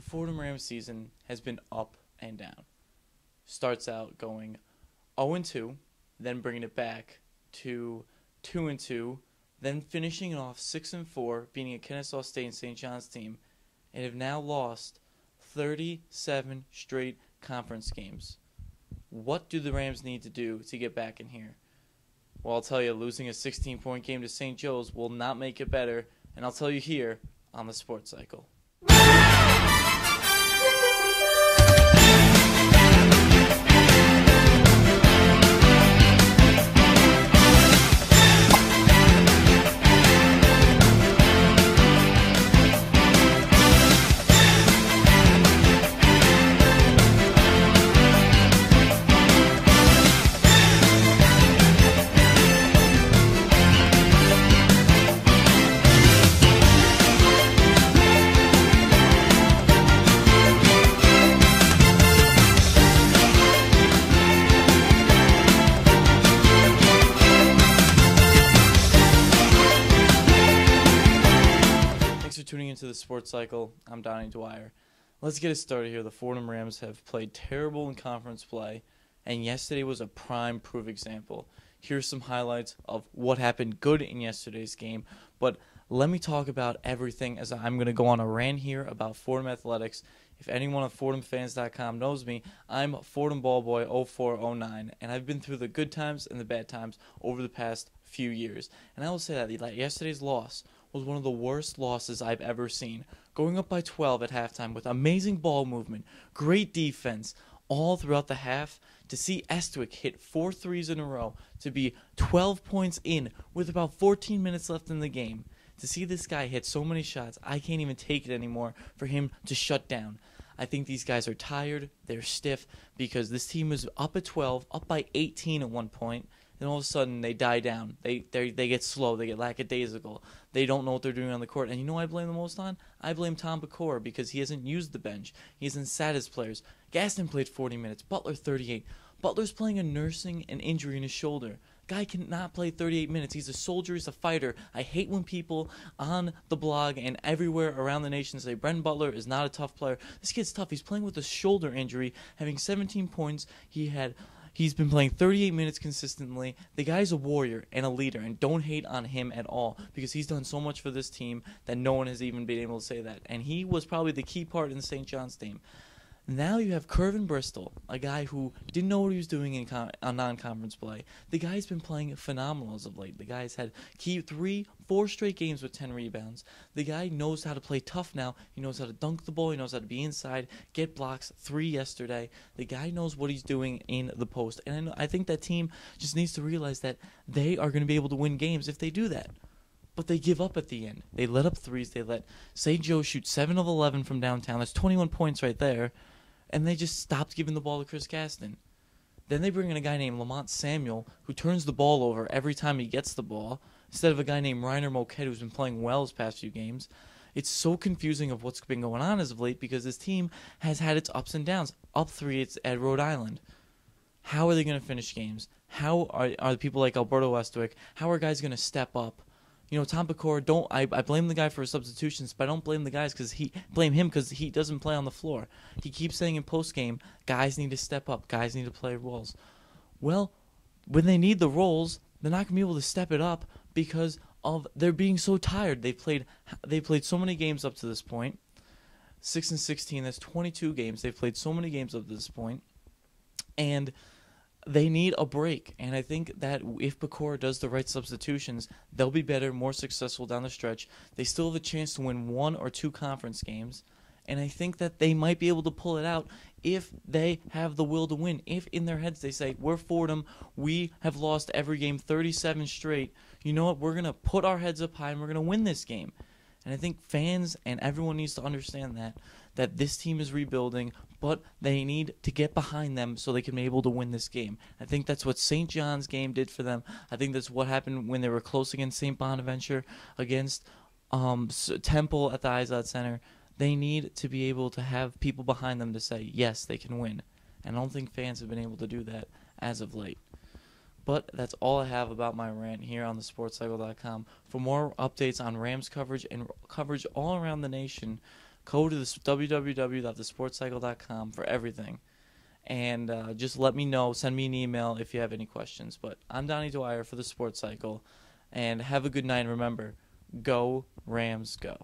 Fordham Rams season has been up and down. Starts out going 0-2, then bringing it back to 2-2, then finishing it off 6-4, beating a Kennesaw State and St. John's team, and have now lost 37 straight conference games. What do the Rams need to do to get back in here? Well, I'll tell you, losing a 16-point game to St. Joe's will not make it better, and I'll tell you here on the Sports Cycle. Tuning into the Sports Cycle, I'm Donnie Dwyer. Let's get it started here. The Fordham Rams have played terrible in conference play, and yesterday was a prime proof example. Here's some highlights of what happened good in yesterday's game, but let me talk about everything as I'm going to go on a rant here about Fordham athletics. If anyone on FordhamFans.com knows me, I'm Fordham Ballboy 0409, and I've been through the good times and the bad times over the past few years. And I will say that yesterday's loss was one of the worst losses I've ever seen. Going up by 12 at halftime with amazing ball movement, great defense, all throughout the half, to see Estwick hit 4 threes in a row, to be 12 points in with about 14 minutes left in the game. To see this guy hit so many shots, I can't even take it anymore for him to shut down. I think these guys are tired, they're stiff, because this team was up at 12, up by 18 at one point. Then all of a sudden, they die down. They get slow. They get lackadaisical. They don't know what they're doing on the court. And you know what I blame the most on? I blame Tom Pecora because he hasn't used the bench. He hasn't sat his players. Gaston played 40 minutes. Butler 38. Butler's playing nursing an injury in his shoulder. Guy cannot play 38 minutes. He's a soldier. He's a fighter. I hate when people on the blog and everywhere around the nation say Brendan Butler is not a tough player. This kid's tough. He's playing with a shoulder injury, having 17 points. He's been playing 38 minutes consistently. The guy's a warrior and a leader, and don't hate on him at all because he's done so much for this team that no one has even been able to say that. And he was probably the key part in the St. John's team. Now you have Curvin Bristol, a guy who didn't know what he was doing in non-conference play. The guy's been playing phenomenal as of late. The guy's had 4 straight games with 10 rebounds. The guy knows how to play tough now. He knows how to dunk the ball. He knows how to be inside, get blocks. 3 yesterday. The guy knows what he's doing in the post. And I think that team just needs to realize that they are going to be able to win games if they do that. But they give up at the end. They let up threes. They let St. Joe shoot 7 of 11 from downtown. That's 21 points right there. And they just stopped giving the ball to Chris Gaston. Then they bring in a guy named Lamont Samuel, who turns the ball over every time he gets the ball, instead of a guy named Reiner Moquette, who's been playing well his past few games. It's so confusing of what's been going on as of late because this team has had its ups and downs. Up 3 it's at Rhode Island. How are they going to finish games? How are the people like Alberto Estwick, how are guys going to step up? You know, Tom Pecora, I blame the guy for his substitutions, but I don't blame the guys blame him because he doesn't play on the floor. He keeps saying in postgame, guys need to step up, guys need to play roles. Well, when they need the roles, they're not gonna be able to step it up because of they're being so tired. They played so many games up to this point. 6-16, that's 22 games. They've played so many games up to this point, and they need a break, and I think that if Pecora does the right substitutions, they'll be better, more successful down the stretch. They still have a chance to win 1 or 2 conference games, and I think that they might be able to pull it out if they have the will to win. If in their heads they say, we're Fordham, we have lost every game 37 straight, you know what, we're going to put our heads up high and we're going to win this game. And I think fans and everyone needs to understand that this team is rebuilding, but they need to get behind them so they can be able to win this game. I think that's what St. John's game did for them. I think that's what happened when they were close against St. Bonaventure, against Temple at the Izod Center. They need to be able to have people behind them to say, yes, they can win. And I don't think fans have been able to do that as of late. But that's all I have about my rant here on thesportscycle.com. For more updates on Rams coverage and coverage all around the nation, Go to this www.thesportcycle.com for everything. And just let me know. Send me an email if you have any questions. But I'm Donnie Dwyer for the Sports Cycle. And have a good night. And remember, go Rams, go.